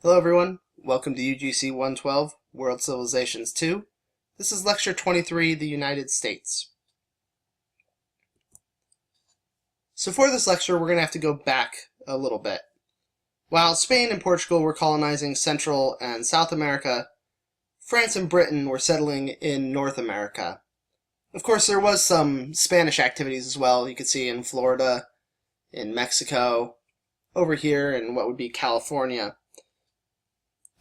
Hello everyone, welcome to UGC 112, World Civilizations 2. This is Lecture 23, the United States. So for this lecture, we're going to have to go back a little bit. While Spain and Portugal were colonizing Central and South America, France and Britain were settling in North America. Of course, there was some Spanish activities as well. You could see in Florida, in Mexico, over here in what would be California.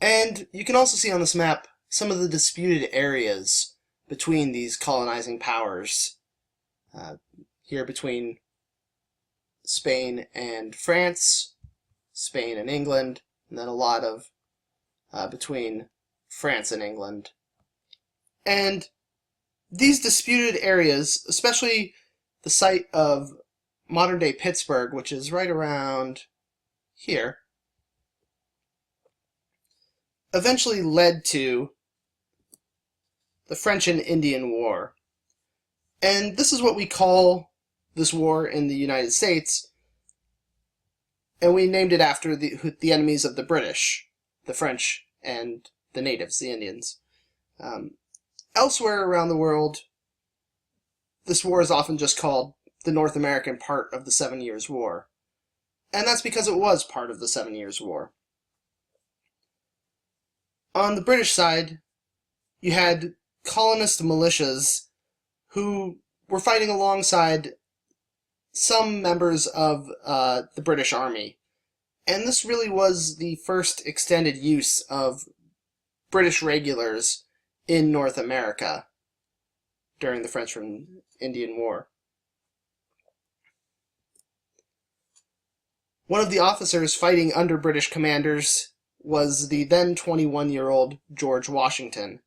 And you can also see on this map some of the disputed areas between these colonizing powers. Here between Spain and France, Spain and England, and then a lot of between France and England. And these disputed areas, especially the site of modern-day Pittsburgh, which is right around here, eventually led to the French and Indian War. And this is what we call this war in the United States, and we named it after the enemies of the British, the French and the natives, the Indians. Elsewhere around the world, this war is often just called the North American part of the 7 Years' War. And that's because it was part of the 7 Years' War. On the British side, you had colonist militias who were fighting alongside some members of the British Army. And this really was the first extended use of British regulars in North America during the French and Indian War. One of the officers fighting under British commanders was the then 21-year-old George Washington.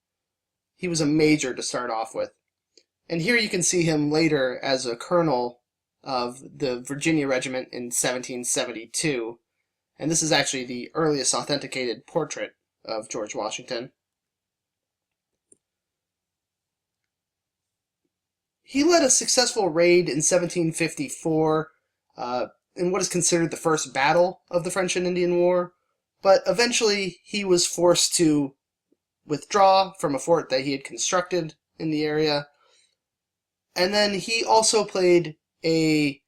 He was a major to start off with. And here you can see him later as a colonel of the Virginia Regiment in 1772. And this is actually the earliest authenticated portrait of George Washington. He led a successful raid in 1754 in what is considered the first battle of the French and Indian War. But eventually he was forced to withdraw from a fort that he had constructed in the area. And then he also played a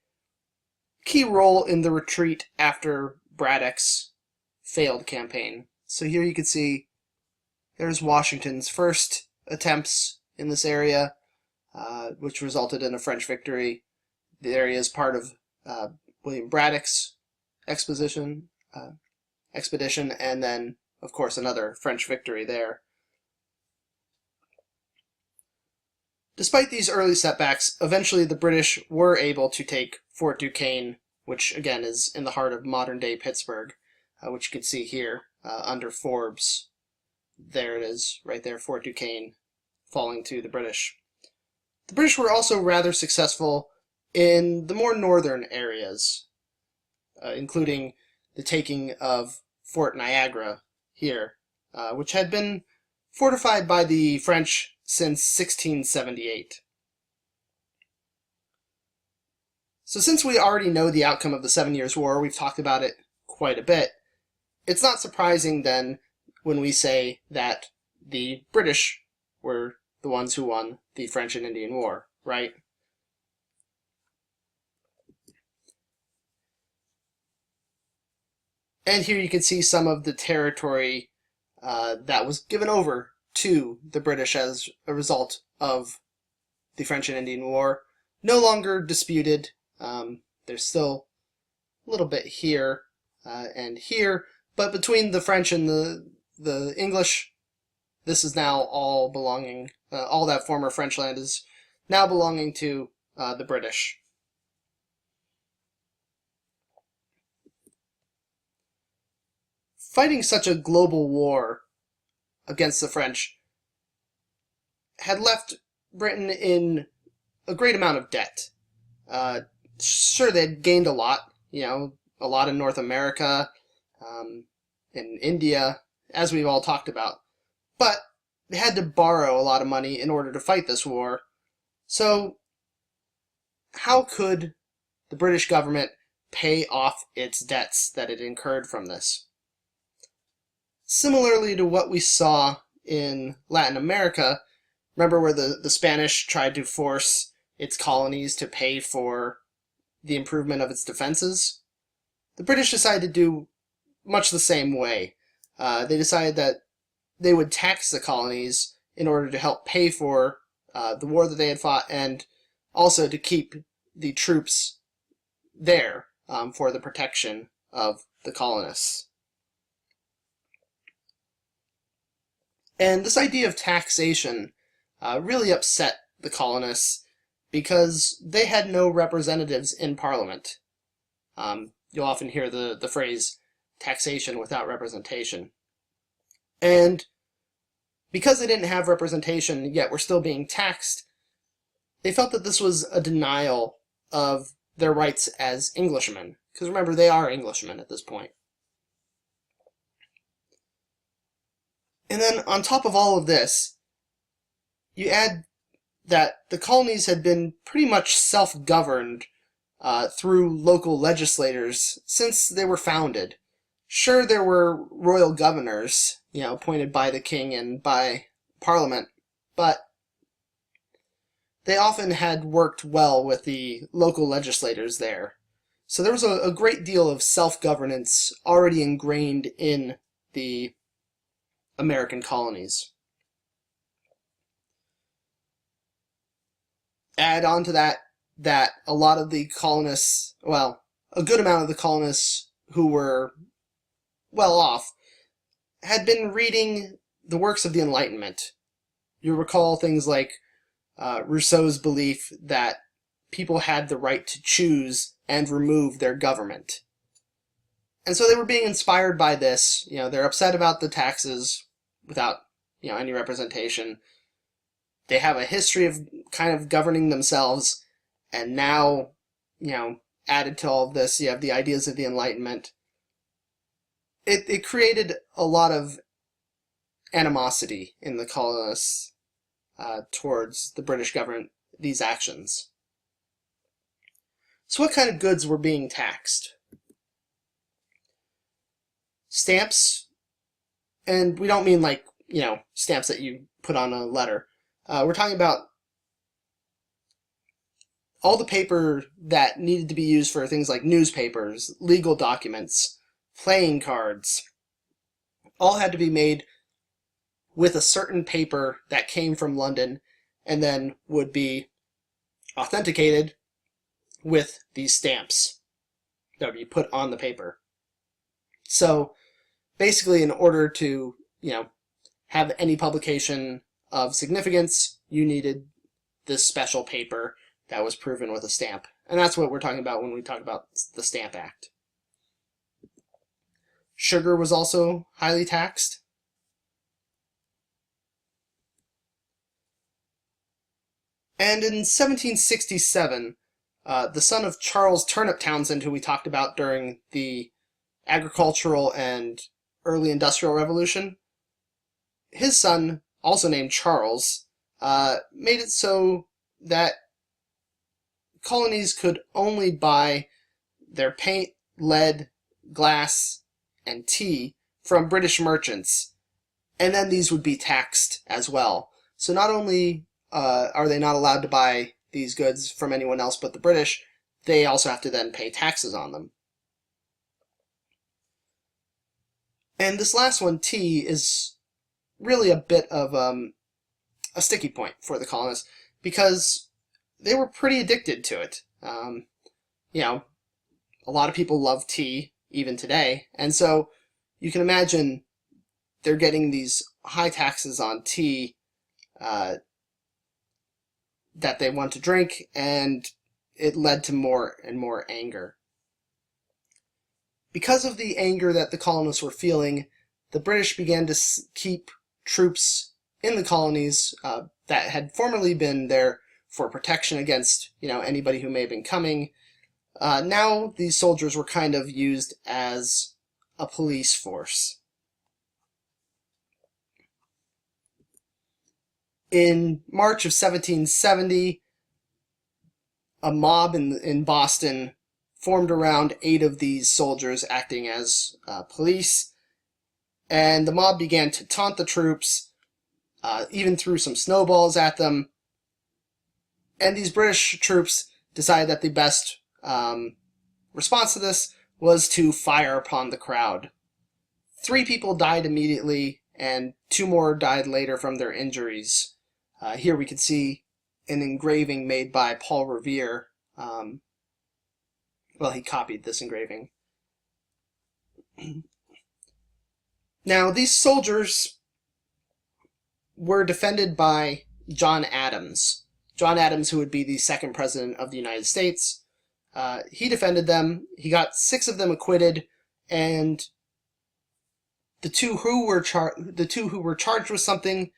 key role in the retreat after Braddock's failed campaign. So here you can see there's Washington's first attempts in this area, which resulted in a French victory. The area is part of William Braddock's expedition, and then, of course, another French victory there. Despite these early setbacks, eventually the British were able to take Fort Duquesne, which again is in the heart of modern-day Pittsburgh, which you can see here under Forbes. There it is, right there, Fort Duquesne, falling to the British. The British were also rather successful in the more northern areas, including the taking of Fort Niagara here, which had been fortified by the French since 1678. So since we already know the outcome of the 7 Years' War, we've talked about it quite a bit, it's not surprising then when we say that the British were the ones who won the French and Indian War, right? And here you can see some of the territory that was given over to the British as a result of the French and Indian War. No longer disputed. There's still a little bit here and here, but between the French and the English, this is now all belonging, all that former French land is now belonging to the British. Fighting such a global war against the French had left Britain in a great amount of debt. Sure, they'd gained a lot, a lot in North America, in India, as we've all talked about. But they had to borrow a lot of money in order to fight this war. So how could the British government pay off its debts that it incurred from this? similarly to what we saw in Latin America, remember where the Spanish tried to force its colonies to pay for the improvement of its defenses? The British decided to do much the same way. They decided that they would tax the colonies in order to help pay for the war that they had fought, and also to keep the troops there for the protection of the colonists. And this idea of taxation really upset the colonists because they had no representatives in Parliament. You'll often hear the phrase taxation without representation. And because they didn't have representation, yet were still being taxed, they felt that this was a denial of their rights as Englishmen. Because remember, they are Englishmen at this point. And then on top of all of this, you add that the colonies had been pretty much self-governed through local legislators since they were founded. Sure, there were royal governors, appointed by the king and by Parliament, but they often had worked well with the local legislators there. So there was a great deal of self-governance already ingrained in the American colonies. Add on to that a lot of the colonists, well, a good amount of the colonists who were well off had been reading the works of the Enlightenment. You recall things like Rousseau's belief that people had the right to choose and remove their government. And so they were being inspired by this. They're upset about the taxes without, any representation. They have a history of kind of governing themselves, and now, added to all of this, you have the ideas of the Enlightenment. It created a lot of animosity in the colonists towards the British government, these actions. So what kind of goods were being taxed? Stamps, and we don't mean like, stamps that you put on a letter. We're talking about all the paper that needed to be used for things like newspapers, legal documents, playing cards. All had to be made with a certain paper that came from London and then would be authenticated with these stamps that would be put on the paper. So basically, in order to, have any publication of significance, you needed this special paper that was proven with a stamp. And that's what we're talking about when we talk about the Stamp Act. Sugar was also highly taxed. And in 1767, the son of Charles Turnip Townsend, who we talked about during the agricultural and early industrial revolution, his son, also named Charles, made it so that colonies could only buy their paint, lead, glass, and tea from British merchants, and then these would be taxed as well. So not only are they not allowed to buy these goods from anyone else but the British, they also have to then pay taxes on them. And this last one, tea, is really a bit of a sticky point for the colonists because they were pretty addicted to it. A lot of people love tea even today, and so you can imagine they're getting these high taxes on tea that they want to drink, and it led to more and more anger. Because of the anger that the colonists were feeling, the British began to keep troops in the colonies that had formerly been there for protection against, anybody who may have been coming. Now these soldiers were kind of used as a police force. In March of 1770, a mob in Boston formed around 8 of these soldiers acting as police, and the mob began to taunt the troops, even threw some snowballs at them. And these British troops decided that the best response to this was to fire upon the crowd. 3 people died immediately, and 2 more died later from their injuries. Here we can see an engraving made by Paul Revere. Well, he copied this engraving. Now, these soldiers were defended by John Adams. John Adams, who would be the 2nd president of the United States. He defended them. He got 6 of them acquitted, and the two who were charged with something,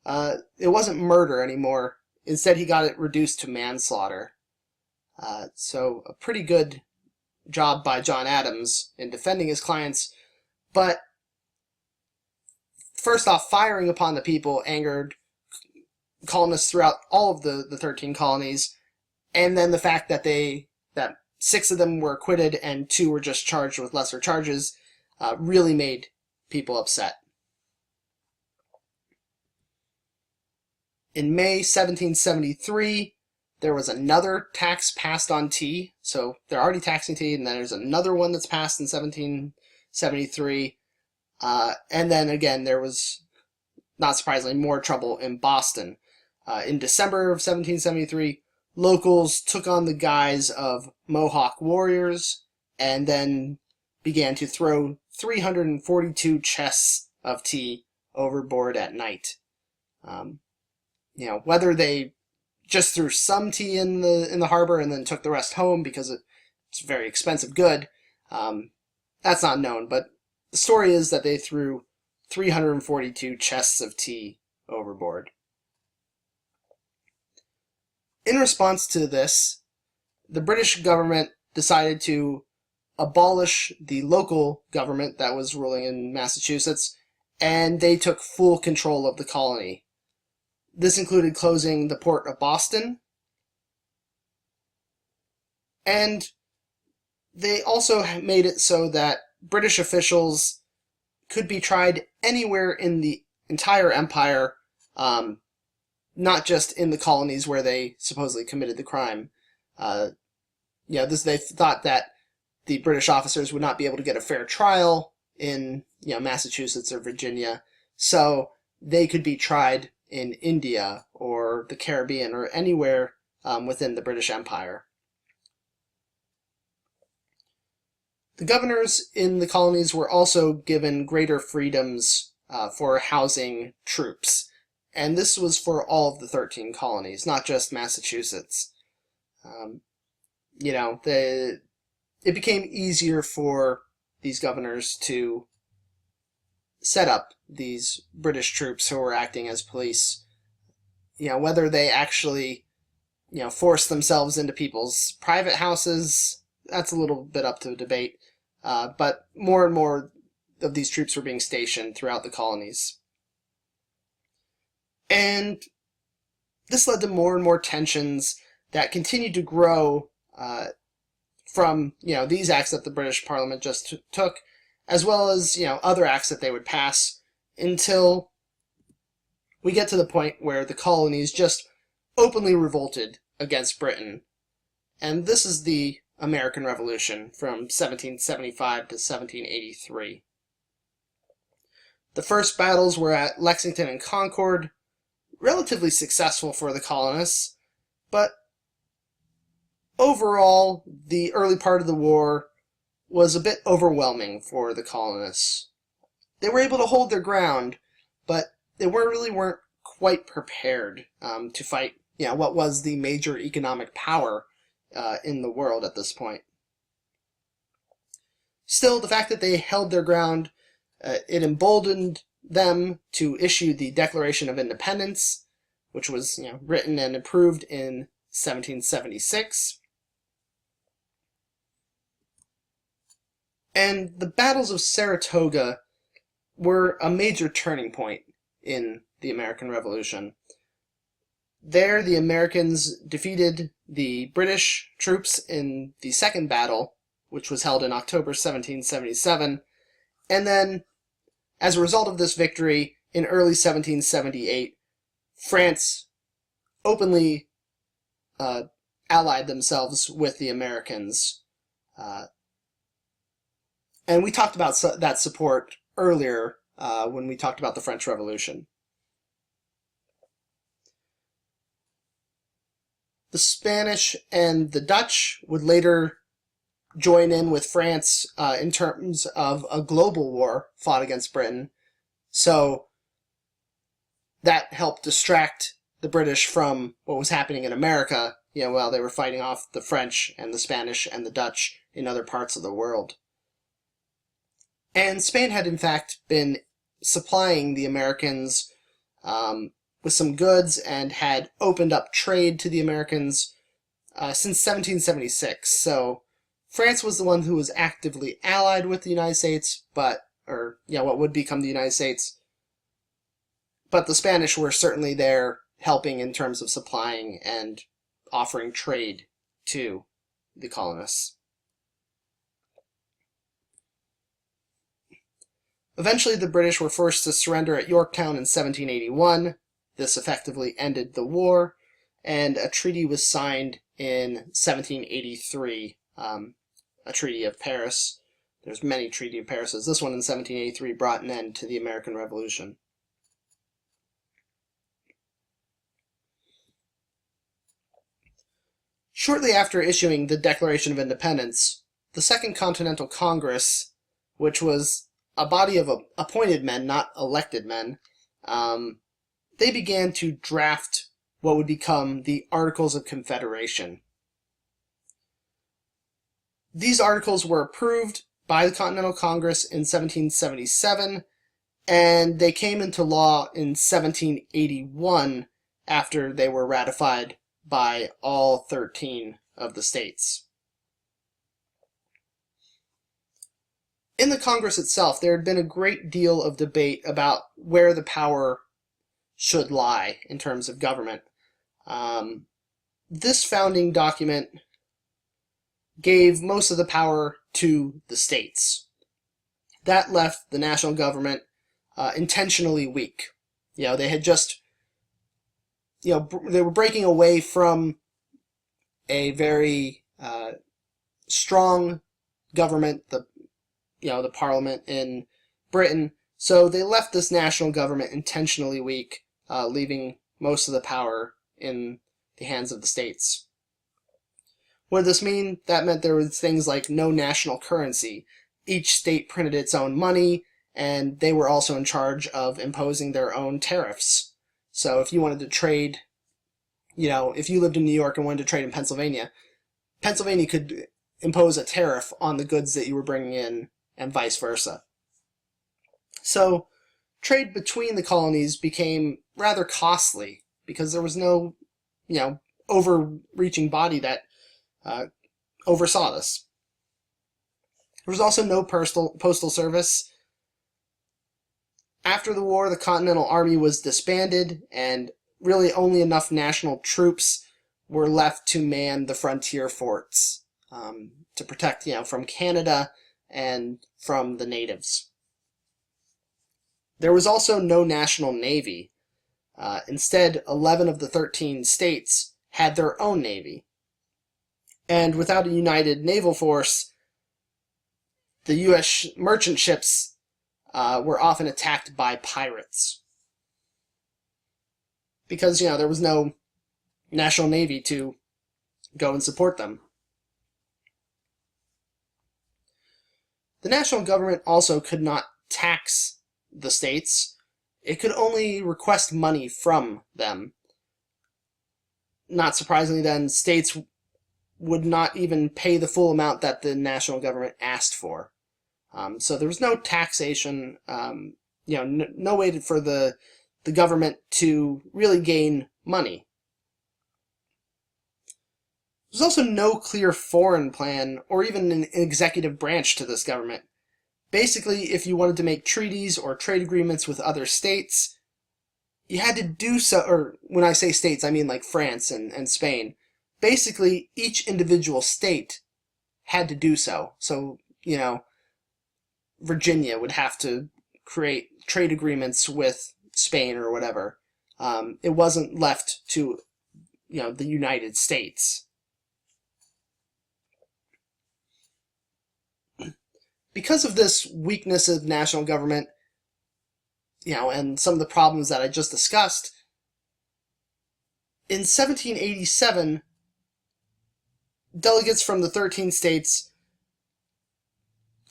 it wasn't murder anymore. Instead, he got it reduced to manslaughter. So a pretty good job by John Adams in defending his clients. But first off, firing upon the people angered colonists throughout all of the 13 colonies, and then the fact that 6 of them were acquitted and 2 were just charged with lesser charges really made people upset. In May 1773, there was another tax passed on tea. So they're already taxing tea, and then there's another one that's passed in 1773. And then again, there was, not surprisingly, more trouble in Boston. In December of 1773, locals took on the guise of Mohawk warriors and then began to throw 342 chests of tea overboard at night. Whether they just threw some tea in the harbor and then took the rest home because it's a very expensive good, that's not known. But the story is that they threw 342 chests of tea overboard. In response to this, the British government decided to abolish the local government that was ruling in Massachusetts, and they took full control of the colony. This included closing the port of Boston, and they also made it so that British officials could be tried anywhere in the entire empire, not just in the colonies where they supposedly committed the crime. They thought that the British officers would not be able to get a fair trial in Massachusetts or Virginia, so they could be tried in India or the Caribbean or anywhere within the British Empire. The governors in the colonies were also given greater freedoms for housing troops, and this was for all of the 13 colonies, not just Massachusetts. It became easier for these governors to set up these British troops who were acting as police. Whether they actually, forced themselves into people's private houses, that's a little bit up to debate. But more and more of these troops were being stationed throughout the colonies. And this led to more and more tensions that continued to grow from, these acts that the British Parliament just took, as well as, other acts that they would pass, until we get to the point where the colonies just openly revolted against Britain. And this is the American Revolution from 1775 to 1783. The first battles were at Lexington and Concord, relatively successful for the colonists, but overall, the early part of the war was a bit overwhelming for the colonists. They were able to hold their ground, but they weren't quite prepared to fight, what was the major economic power in the world at this point. Still, the fact that they held their ground, it emboldened them to issue the Declaration of Independence, which was written and approved in 1776. And the battles of Saratoga were a major turning point in the American Revolution. There, the Americans defeated the British troops in the second battle, which was held in October 1777, and then as a result of this victory, in early 1778, France openly allied themselves with the Americans. And we talked about that support earlier when we talked about the French Revolution. The Spanish and the Dutch would later join in with France in terms of a global war fought against Britain. So that helped distract the British from what was happening in America, while they were fighting off the French and the Spanish and the Dutch in other parts of the world. And Spain had in fact been supplying the Americans with some goods and had opened up trade to the Americans since 1776. So France was the one who was actively allied with the United States, what would become the United States. But the Spanish were certainly there helping in terms of supplying and offering trade to the colonists. Eventually, the British were forced to surrender at Yorktown in 1781. This effectively ended the war, and a treaty was signed in 1783, a Treaty of Paris. There's many Treaty of Parises. This one in 1783 brought an end to the American Revolution. Shortly after issuing the Declaration of Independence, the Second Continental Congress, which was a body of appointed men, not elected men, they began to draft what would become the Articles of Confederation. These articles were approved by the Continental Congress in 1777, and they came into law in 1781 after they were ratified by all 13 of the states. In the Congress itself, there had been a great deal of debate about where the power should lie in terms of government. This founding document gave most of the power to the states. That left the national government intentionally weak. They had just, they were breaking away from a very strong government, the Parliament in Britain. So they left this national government intentionally weak, leaving most of the power in the hands of the states. What did this mean? That meant there was things like no national currency. Each state printed its own money, and they were also in charge of imposing their own tariffs. So if you wanted to trade, if you lived in New York and wanted to trade in Pennsylvania, Pennsylvania could impose a tariff on the goods that you were bringing in, and vice versa. So trade between the colonies became rather costly because there was no, overreaching body that oversaw this. There was also no postal service. After the war, the Continental Army was disbanded, and really only enough national troops were left to man the frontier forts to protect, from Canada and from the natives. There was also no national navy. Instead, 11 of the 13 states had their own navy. And without a united naval force, the U.S. merchant ships were often attacked by pirates. Because, there was no national navy to go and support them. The national government also could not tax the states. It could only request money from them. Not surprisingly then, states would not even pay the full amount that the national government asked for. So there was no taxation, no way for the government to really gain money. There's also no clear foreign plan or even an executive branch to this government. Basically, if you wanted to make treaties or trade agreements with other states, you had to do so, or when I say states, I mean like France and Spain. Basically, each individual state had to do so. So, Virginia would have to create trade agreements with Spain or whatever. It wasn't left to, the United States. Because of this weakness of national government, and some of the problems that I just discussed, in 1787, delegates from the 13 states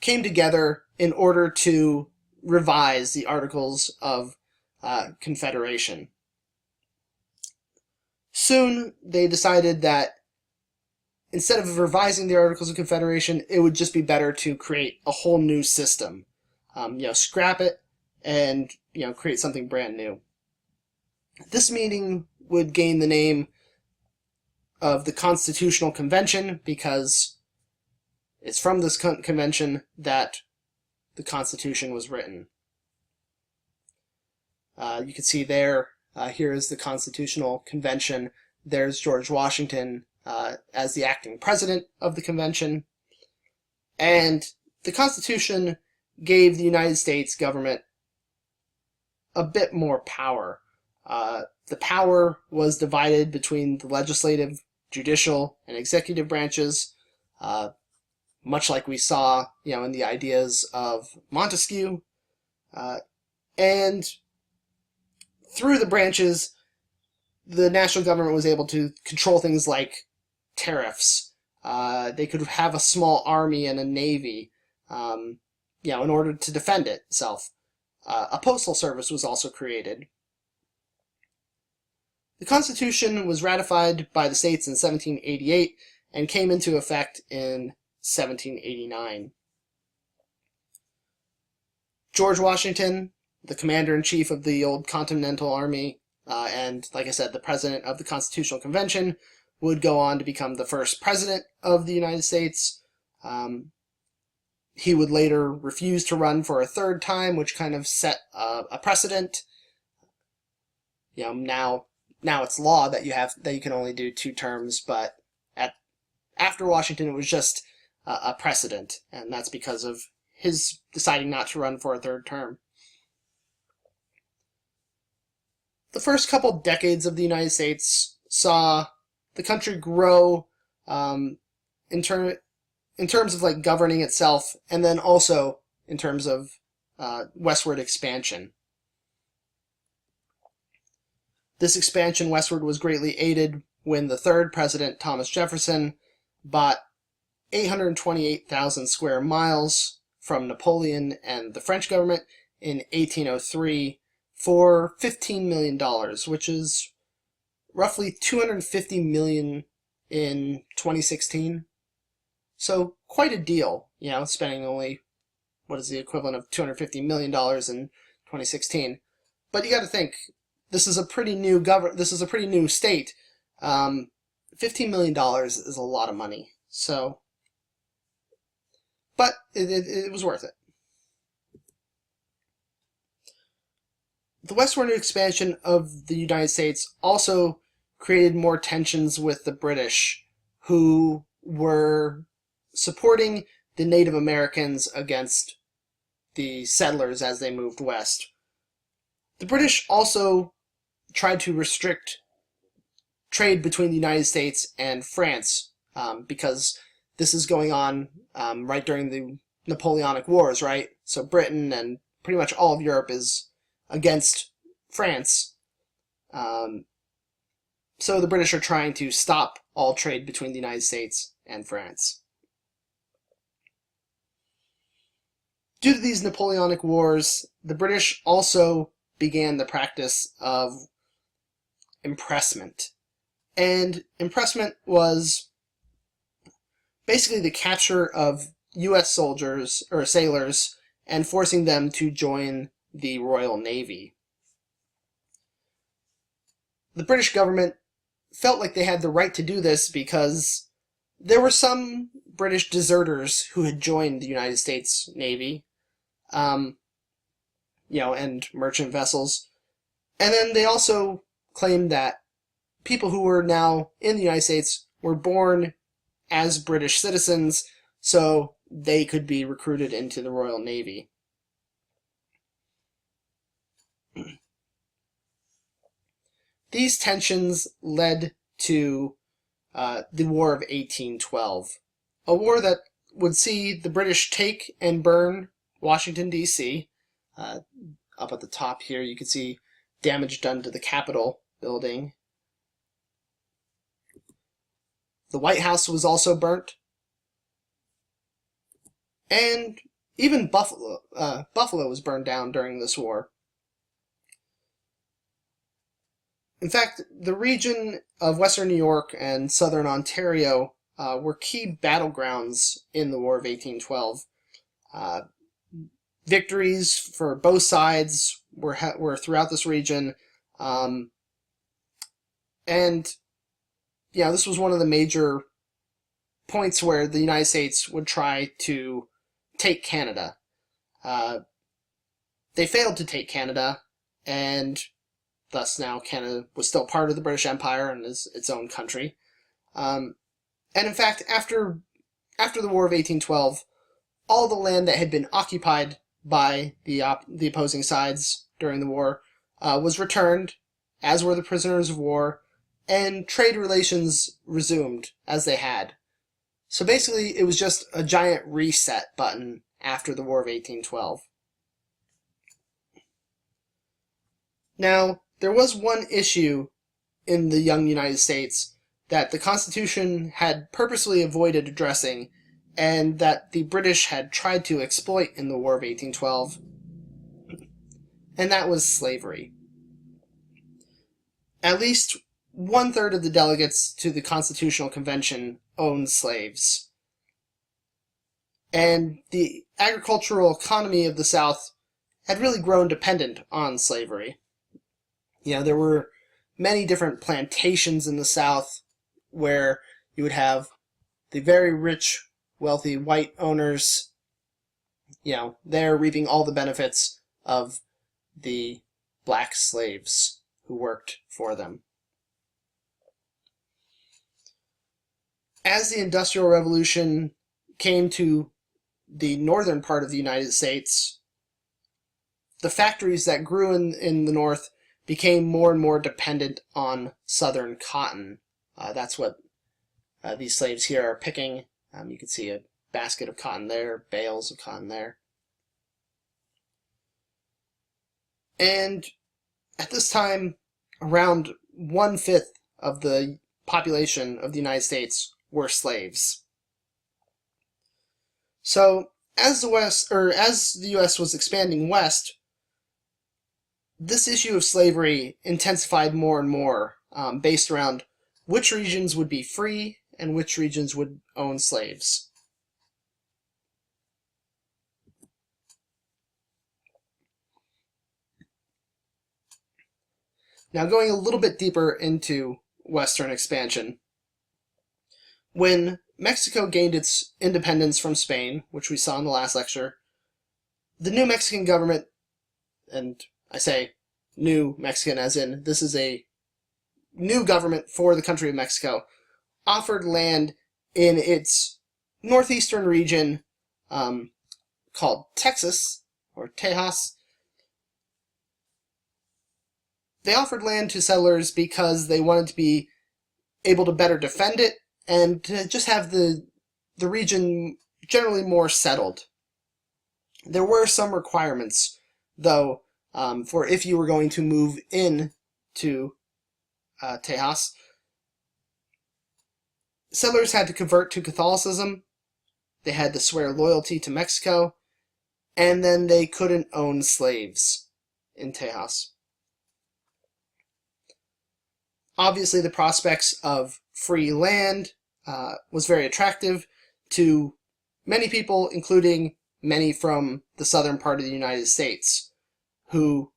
came together in order to revise the Articles of Confederation. Soon, they decided that instead of revising the Articles of Confederation, it would just be better to create a whole new system. Scrap it and, create something brand new. This meeting would gain the name of the Constitutional Convention because it's from this convention that the Constitution was written. You can see there, here is the Constitutional Convention. There's George Washington as the acting president of the convention. And the Constitution gave the United States government a bit more power. The power was divided between the legislative, judicial, and executive branches, much like we saw, in the ideas of Montesquieu. And through the branches, the national government was able to control things like tariffs. They could have a small army and a navy, in order to defend itself. A postal service was also created. The Constitution was ratified by the states in 1788 and came into effect in 1789. George Washington, the commander-in-chief of the old Continental Army, and, like I said, the president of the Constitutional Convention, would go on to become the first president of the United States. He would later refuse to run for a third time, which kind of set a precedent. Now it's law that you can only do 2 terms, but after Washington, it was just a precedent, and that's because of his deciding not to run for a third term. The first couple decades of the United States saw the country grow in terms of like governing itself, and then also in terms of westward expansion. This expansion westward was greatly aided when the third president, Thomas Jefferson, bought 828,000 square miles from Napoleon and the French government in 1803 for $15 million, which is roughly $250 million in 2016. So quite a deal, spending only, what is the equivalent of $250 million in 2016. But you got to think, this is a pretty new state. $15 million is a lot of money. So, but it was worth it. The westward expansion of the United States also created more tensions with the British, who were supporting the Native Americans against the settlers as they moved west. The British also tried to restrict trade between the United States and France, because this is going on right during the Napoleonic Wars, right? So Britain and pretty much all of Europe is against France. So the British are trying to stop all trade between the United States and France. Due to these Napoleonic Wars, the British also began the practice of impressment. And impressment was basically the capture of U.S. soldiers or sailors and forcing them to join the Royal Navy. The British government felt like they had the right to do this because there were some British deserters who had joined the United States Navy, and merchant vessels. And then they also claimed that people who were now in the United States were born as British citizens, so they could be recruited into the Royal Navy. These tensions led to the War of 1812, a war that would see the British take and burn Washington, D.C. Up at the top here, you can see damage done to the Capitol building. The White House was also burnt. And even Buffalo was burned down during this war. In fact, the region of Western New York and Southern Ontario were key battlegrounds in the War of 1812. Victories for both sides were throughout this region, and this was one of the major points where the United States would try to take Canada. They failed to take Canada, and thus now Canada was still part of the British Empire and is its own country. And in fact, after the War of 1812, all the land that had been occupied by the opposing sides during the war was returned, as were the prisoners of war, and trade relations resumed as they had. So basically, it was just a giant reset button after the War of 1812. Now, there was one issue in the young United States that the Constitution had purposely avoided addressing, and that the British had tried to exploit in the War of 1812, and that was slavery. At least 1/3 of the delegates to the Constitutional Convention owned slaves. And the agricultural economy of the South had really grown dependent on slavery. There were many different plantations in the South where you would have the very rich, wealthy white owners, they're reaping all the benefits of the black slaves who worked for them. As the Industrial Revolution came to the northern part of the United States, the factories that grew in the north became more and more dependent on southern cotton. That's what these slaves here are picking. You can see a basket of cotton there, bales of cotton there. And at this time, around 1/5 of the population of the United States were slaves. So, as the U.S. was expanding west, this issue of slavery intensified more and more, based around which regions would be free and which regions would own slaves. Now, going a little bit deeper into Western expansion. When Mexico gained its independence from Spain, which we saw in the last lecture, the new Mexican government, and I say new Mexican as in this is a new government for the country of Mexico, offered land in its northeastern region called Texas, or Tejas. They offered land to settlers because they wanted to be able to better defend it and to just have the region generally more settled. There were some requirements, though, for if you were going to move in to Tejas. Settlers had to convert to Catholicism, they had to swear loyalty to Mexico, and then they couldn't own slaves in Tejas. Obviously, the prospects of free land was very attractive to many people, including many from the southern part of the United States, who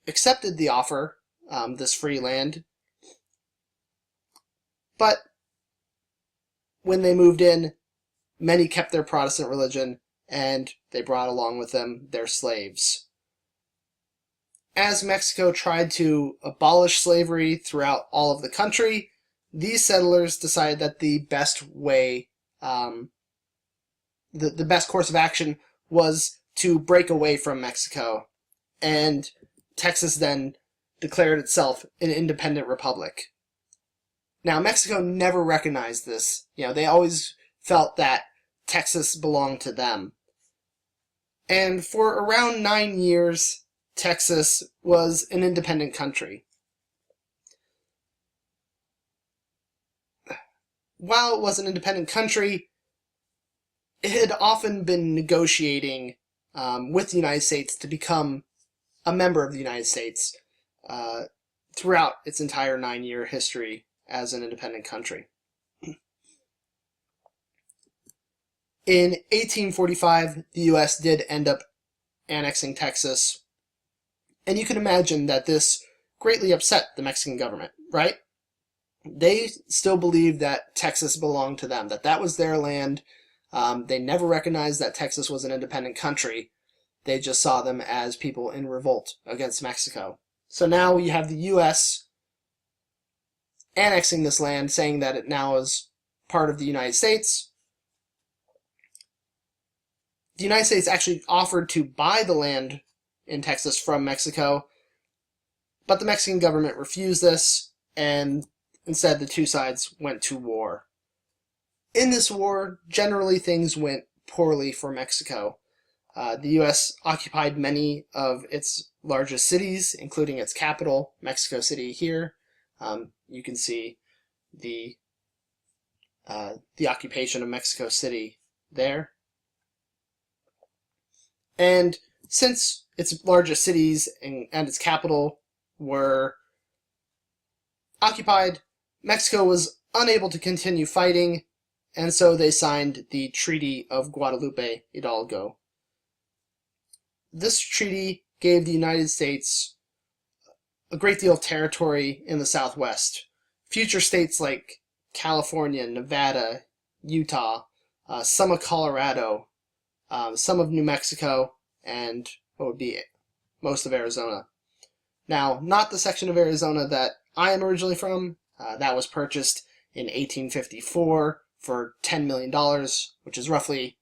accepted the offer, this free land. But when they moved in, many kept their Protestant religion, and they brought along with them their slaves. As Mexico tried to abolish slavery throughout all of the country, these settlers decided that the best way, the best course of action was to break away from Mexico. And Texas then declared itself an independent republic. Now, Mexico never recognized this. They always felt that Texas belonged to them. And for around 9 years, Texas was an independent country. While it was an independent country, it had often been negotiating with the United States to become a member of the United States throughout its entire 9-year history as an independent country. In 1845, the U.S. did end up annexing Texas, and you can imagine that this greatly upset the Mexican government, right? They still believed that Texas belonged to them, that that was their land. They never recognized that Texas was an independent country. They just saw them as people in revolt against Mexico. So now you have the U.S. annexing this land, saying that it now is part of the United States. The United States actually offered to buy the land in Texas from Mexico, but the Mexican government refused this, and instead the two sides went to war. In this war, generally things went poorly for Mexico. The U.S. occupied many of its largest cities, including its capital, Mexico City here. You can see the occupation of Mexico City there. And since its largest cities and its capital were occupied, Mexico was unable to continue fighting, and so they signed the Treaty of Guadalupe Hidalgo. This treaty gave the United States a great deal of territory in the Southwest. Future states like California, Nevada, Utah, some of Colorado, some of New Mexico, and what would be most of Arizona. Now, not the section of Arizona that I am originally from. That was purchased in 1854 for $10 million, which is roughly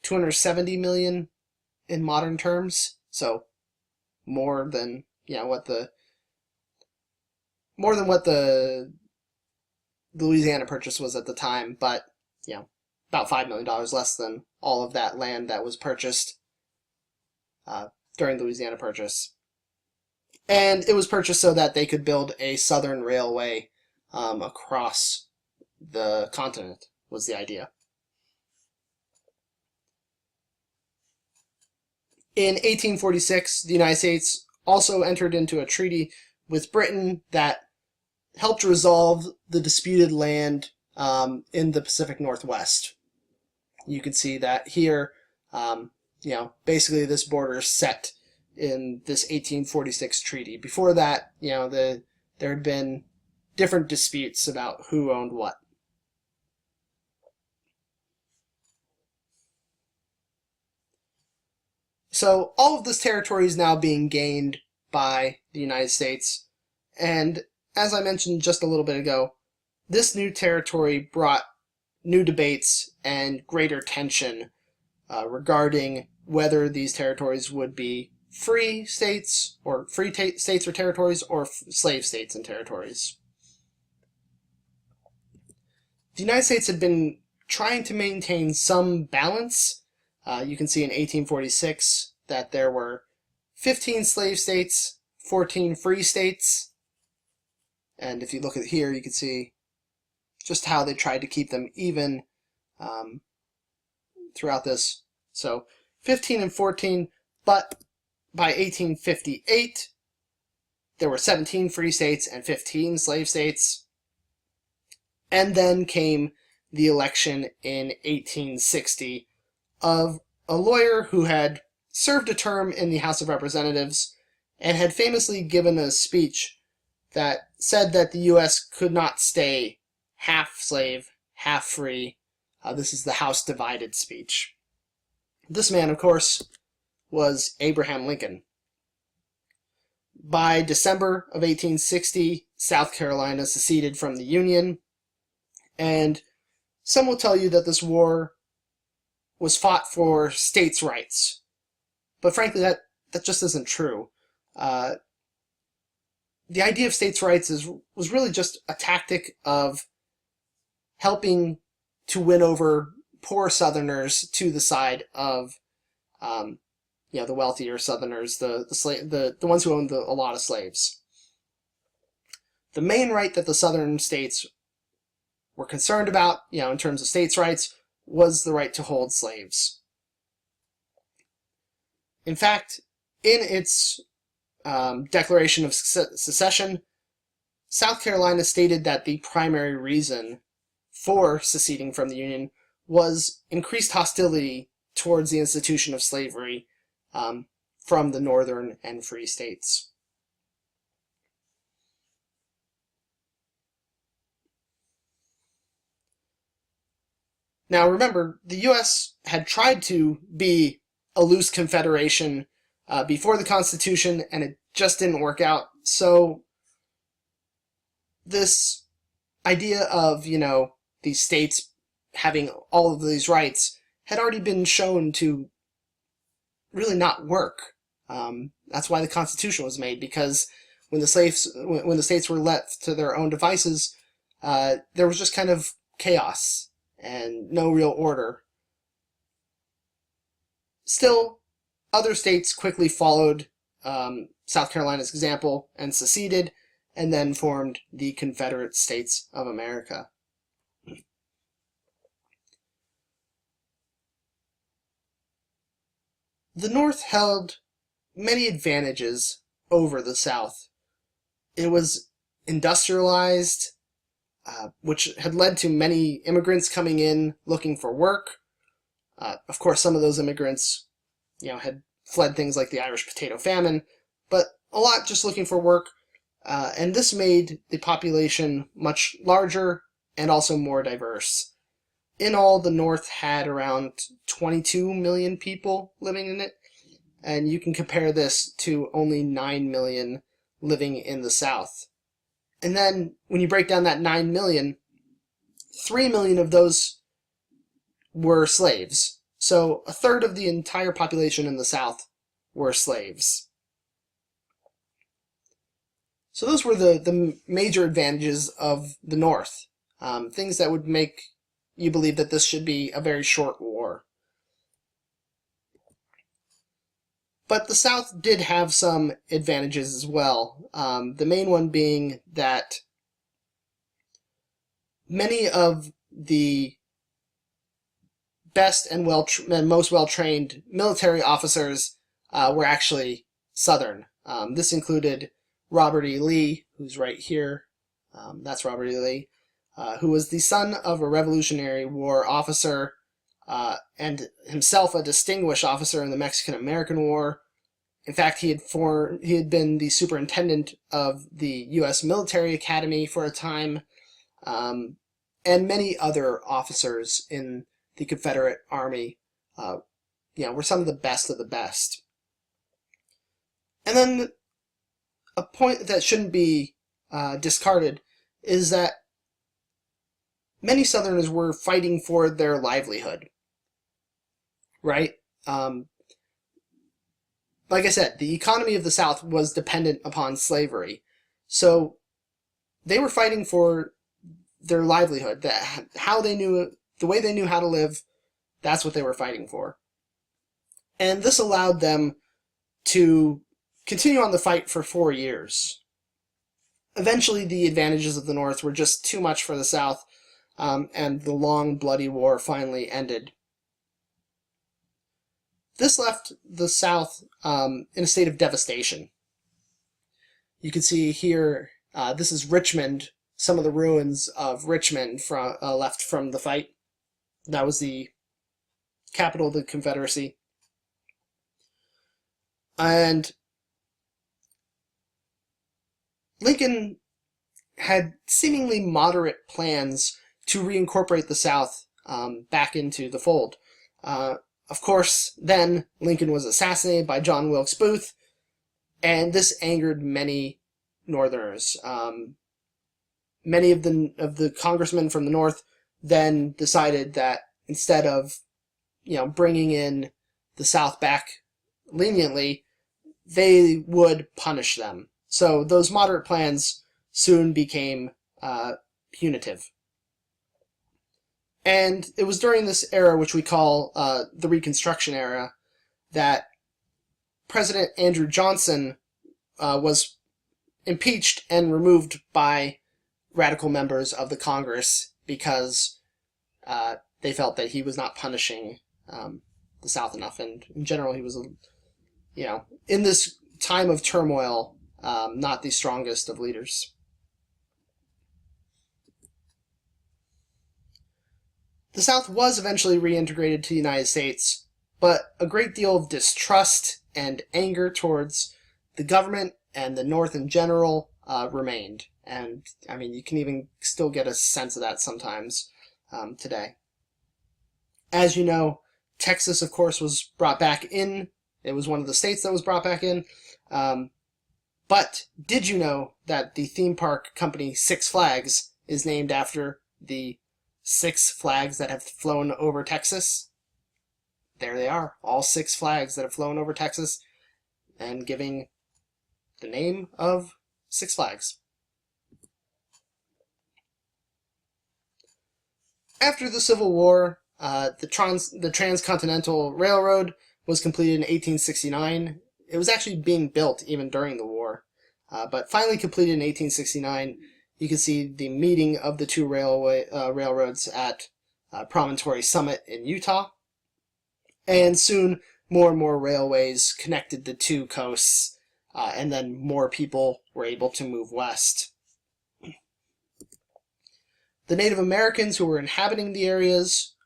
$270 million in modern terms. So more than what the Louisiana purchase was at the time, but about $5 million less than all of that land that was purchased during the Louisiana Purchase. And it was purchased so that they could build a southern railway across the continent, was the idea. In 1846, the United States also entered into a treaty with Britain that helped resolve the disputed land in the Pacific Northwest. You can see that here, basically this border is set in this 1846 treaty. Before that, there had been different disputes about who owned what. So all of this territory is now being gained by the United States, and as I mentioned just a little bit ago, this new territory brought new debates and greater tension regarding whether these territories would be free states or states or territories, or slave states and territories. The United States had been trying to maintain some balance. You can see in 1846 that there were 15 slave states, 14 free states, and if you look at here, you can see just how they tried to keep them even throughout this. So 15 and 14, but by 1858, there were 17 free states and 15 slave states. And then came the election in 1860 of a lawyer who had served a term in the House of Representatives and had famously given a speech that said that the U.S. could not stay half slave, half free. This is the House Divided speech. This man, of course, was Abraham Lincoln. By December of 1860, South Carolina seceded from the Union, and some will tell you that this war was fought for states' rights. But frankly, that just isn't true. the idea of states' rights was really just a tactic of helping to win over poor Southerners to the side of the wealthier Southerners, the ones who owned a lot of slaves. The main right that the Southern states were concerned about, in terms of states' rights, was the right to hold slaves. In fact, in its Declaration of Secession, South Carolina stated that the primary reason for seceding from the Union was increased hostility towards the institution of slavery from the northern and free states. Now remember, the U.S. had tried to be a loose confederation before the Constitution, and it just didn't work out. So this idea of, these states having all of these rights had already been shown to really not work. That's why the Constitution was made, because when the states were left to their own devices, there was just kind of chaos and no real order. Still, other states quickly followed South Carolina's example and seceded, and then formed the Confederate States of America. The North held many advantages over the South. It was industrialized, which had led to many immigrants coming in looking for work. Of course, some of those immigrants, had fled things like the Irish potato famine, but a lot just looking for work, and this made the population much larger and also more diverse. In all, the North had around 22 million people living in it, and you can compare this to only 9 million living in the South. And then, when you break down that 9 million, 3 million of those were slaves. So, a third of the entire population in the South were slaves. So those were the major advantages of the North. Things that would make you believe that this should be a very short war. But the South did have some advantages as well. The main one being that many of the best and most well-trained military officers were actually Southern. This included Robert E. Lee, who's right here. That's Robert E. Lee, who was the son of a Revolutionary War officer and himself a distinguished officer in the Mexican-American War. In fact, he had been the superintendent of the U.S. Military Academy for a time, and many other officers in the Confederate Army, were some of the best of the best. And then a point that shouldn't be discarded is that many Southerners were fighting for their livelihood, right? Like I said, the economy of the South was dependent upon slavery. So they were fighting for their livelihood, the way they knew how to live, that's what they were fighting for. And this allowed them to continue on the fight for 4 years. Eventually, the advantages of the North were just too much for the South, and the long, bloody war finally ended. This left the South in a state of devastation. You can see here, this is Richmond, some of the ruins of Richmond left from the fight. That was the capital of the Confederacy. And Lincoln had seemingly moderate plans to reincorporate the South back into the fold. Of course, then Lincoln was assassinated by John Wilkes Booth, and this angered many Northerners. Many of the congressmen from the North then decided that instead of, bringing in the South back leniently, they would punish them. So those moderate plans soon became punitive. And it was during this era, which we call the Reconstruction era, that President Andrew Johnson was impeached and removed by radical members of the Congress because they felt that he was not punishing the South enough. And in general, he was, in this time of turmoil, not the strongest of leaders. The South was eventually reintegrated to the United States, but a great deal of distrust and anger towards the government and the North in general remained. And, I mean, you can even still get a sense of that sometimes today. As you know, Texas, of course, was brought back in. It was one of the states that was brought back in. But did you know that the theme park company Six Flags is named after the 6 flags that have flown over Texas? There they are, all 6 flags that have flown over Texas, and giving the name of Six Flags. After the Civil War, the Transcontinental Railroad was completed in 1869. It was actually being built even during the war, but finally completed in 1869. You can see the meeting of the two railroads at Promontory Summit in Utah. And soon, more and more railways connected the two coasts, and then more people were able to move west. The Native Americans who were inhabiting the areas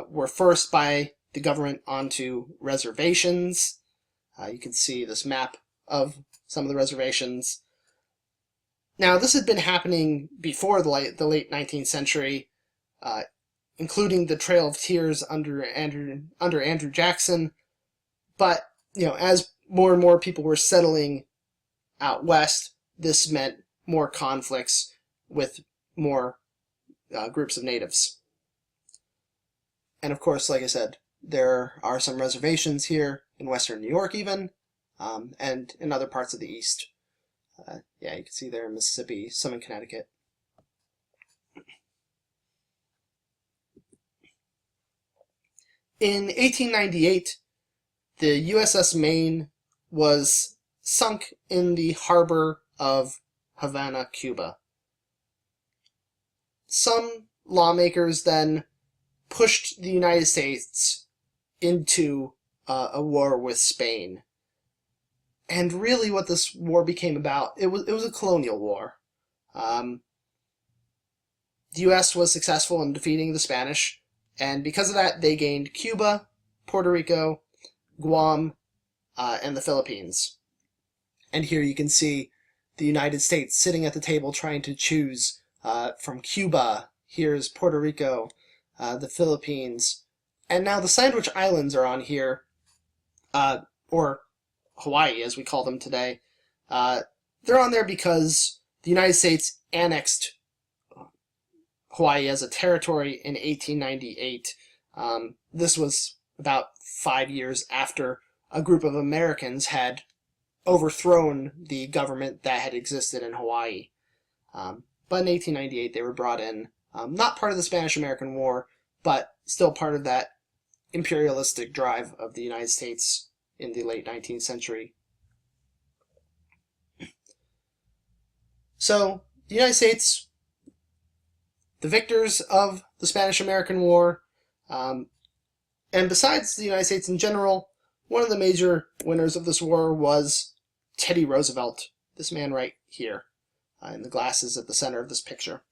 were forced by the government onto reservations. You can see this map of some of the reservations. Now, this had been happening before the late 19th century, including the Trail of Tears under Andrew Jackson. But, as more and more people were settling out west, this meant more conflicts with more groups of natives. And of course, like I said, there are some reservations here in western New York even, and in other parts of the east. You can see there in Mississippi, some in Connecticut. In 1898, the USS Maine was sunk in the harbor of Havana, Cuba. Some lawmakers then pushed the United States into a war with Spain. And really what this war became about, it was a colonial war. The U.S. was successful in defeating the Spanish, and because of that, they gained Cuba, Puerto Rico, Guam, and the Philippines. And here you can see the United States sitting at the table trying to choose from Cuba. Here's Puerto Rico, the Philippines, and now the Sandwich Islands are on here, or Hawaii, as we call them today. They're on there because the United States annexed Hawaii as a territory in 1898. This was about 5 years after a group of Americans had overthrown the government that had existed in Hawaii. But in 1898 they were brought in, not part of the Spanish-American War, but still part of that imperialistic drive of the United States in the late 19th century. So, the United States, the victors of the Spanish-American War, and besides the United States in general, one of the major winners of this war was Teddy Roosevelt, this man right here, in the glasses at the center of this picture.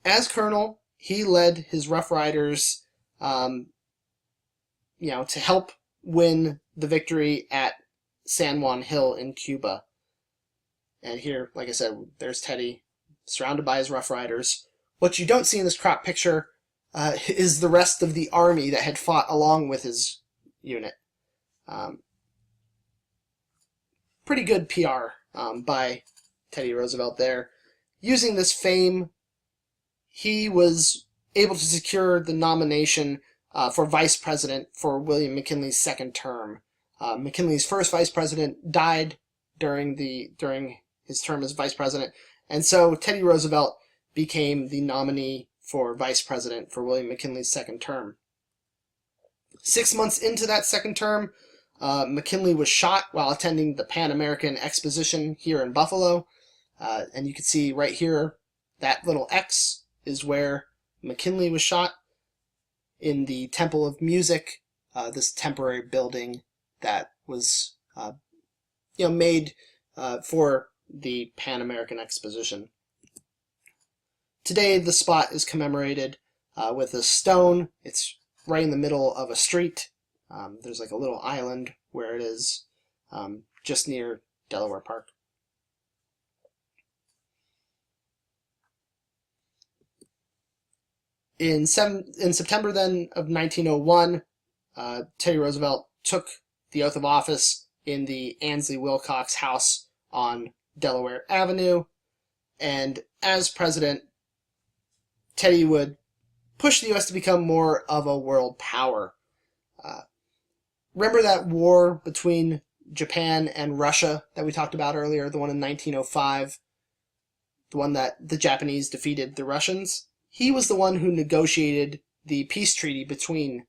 As colonel, he led his Rough Riders, to help win the victory at San Juan Hill in Cuba. And here, like I said, there's Teddy, surrounded by his Rough Riders. What you don't see in this crop picture is the rest of the army that had fought along with his unit. Pretty good PR by Teddy Roosevelt there. Using this fame, he was able to secure the nomination for vice president for William McKinley's second term. McKinley's first vice president died during his term as vice president, and so Teddy Roosevelt became the nominee for vice president for William McKinley's second term. 6 months into that second term, McKinley was shot while attending the Pan American Exposition here in Buffalo. And you can see right here, that little X is where McKinley was shot, in the Temple of Music, this temporary building that was made for the Pan American Exposition. Today, the spot is commemorated with a stone. It's right in the middle of a street. There's like a little island where it is, just near Delaware Park. In September then of 1901, Teddy Roosevelt took the oath of office in the Ansley Wilcox House on Delaware Avenue, and as president, Teddy would push the U.S. to become more of a world power. Remember that war between Japan and Russia that we talked about earlier, the one in 1905, the one that the Japanese defeated the Russians? He was the one who negotiated the peace treaty between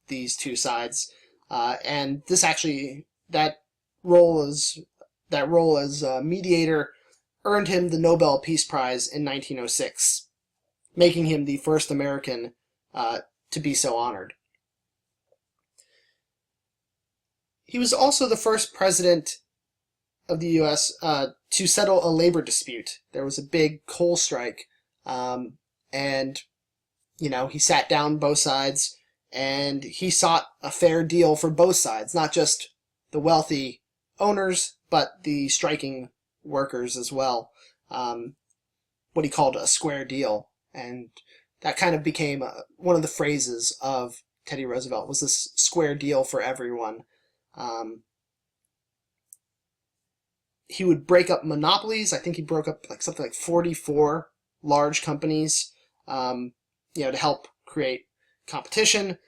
these two sides, and this actually, that role as mediator earned him the Nobel Peace Prize in 1906, making him the first American to be so honored. He was also the first president of the U.S. To settle a labor dispute. There was a big coal strike, and he sat down both sides, and he sought a fair deal for both sides, not just the wealthy owners, but the striking workers as well. What he called a square deal, and that kind of became one of the phrases of Teddy Roosevelt, was this square deal for everyone. He would break up monopolies. I think he broke up something like 44 large companies, to help create competition.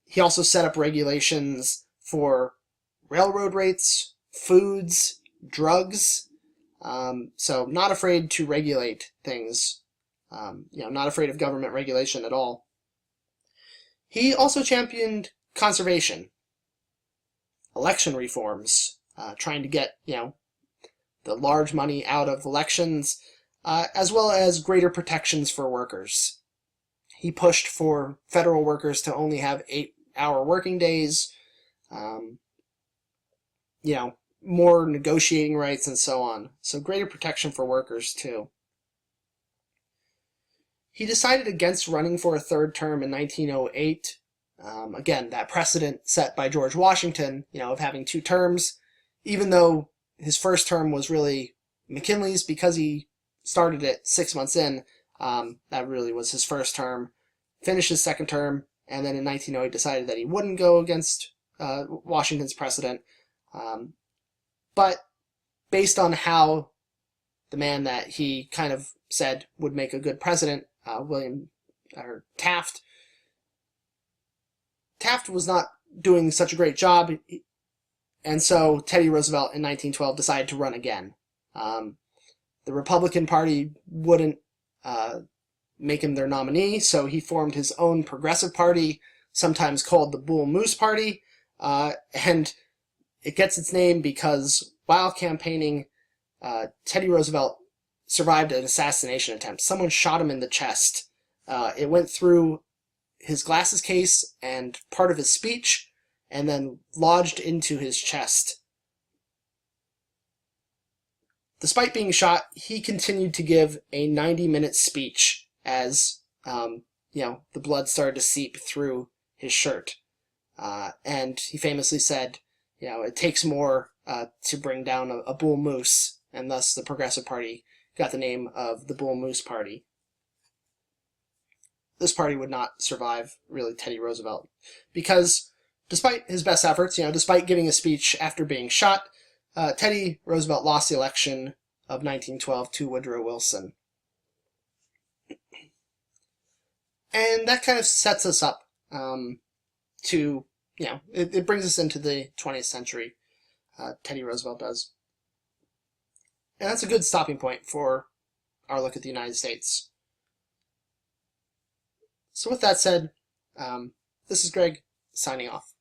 He also set up regulations for railroad rates, foods, drugs. So not afraid to regulate things. Not afraid of government regulation at all. He also championed conservation, election reforms, trying to get, the large money out of elections, as well as greater protections for workers. He pushed for federal workers to only have 8-hour working days, more negotiating rights and so on. So greater protection for workers too. He decided against running for a third term in 1908. Again, that precedent set by George Washington, of having 2 terms, even though his first term was really McKinley's because he started it 6 months in. That really was his first term. Finished his second term, and then in 1908 decided that he wouldn't go against Washington's precedent. But based on how the man that he kind of said would make a good president, Taft was not doing such a great job, and so Teddy Roosevelt in 1912 decided to run again. The Republican Party wouldn't make him their nominee, so he formed his own progressive party, sometimes called the Bull Moose Party, and it gets its name because while campaigning, Teddy Roosevelt survived an assassination attempt. Someone shot him in the chest. It went through his glasses case and part of his speech, and then lodged into his chest. Despite being shot, he continued to give a 90-minute speech as, the blood started to seep through his shirt. And he famously said, it takes more to bring down a bull moose, and thus the Progressive Party got the name of the Bull Moose Party. This party would not survive, really, Teddy Roosevelt, because despite his best efforts, despite giving a speech after being shot, Teddy Roosevelt lost the election of 1912 to Woodrow Wilson. And that kind of sets us up to, it brings us into the 20th century, Teddy Roosevelt does. And that's a good stopping point for our look at the United States. So with that said, this is Greg, signing off.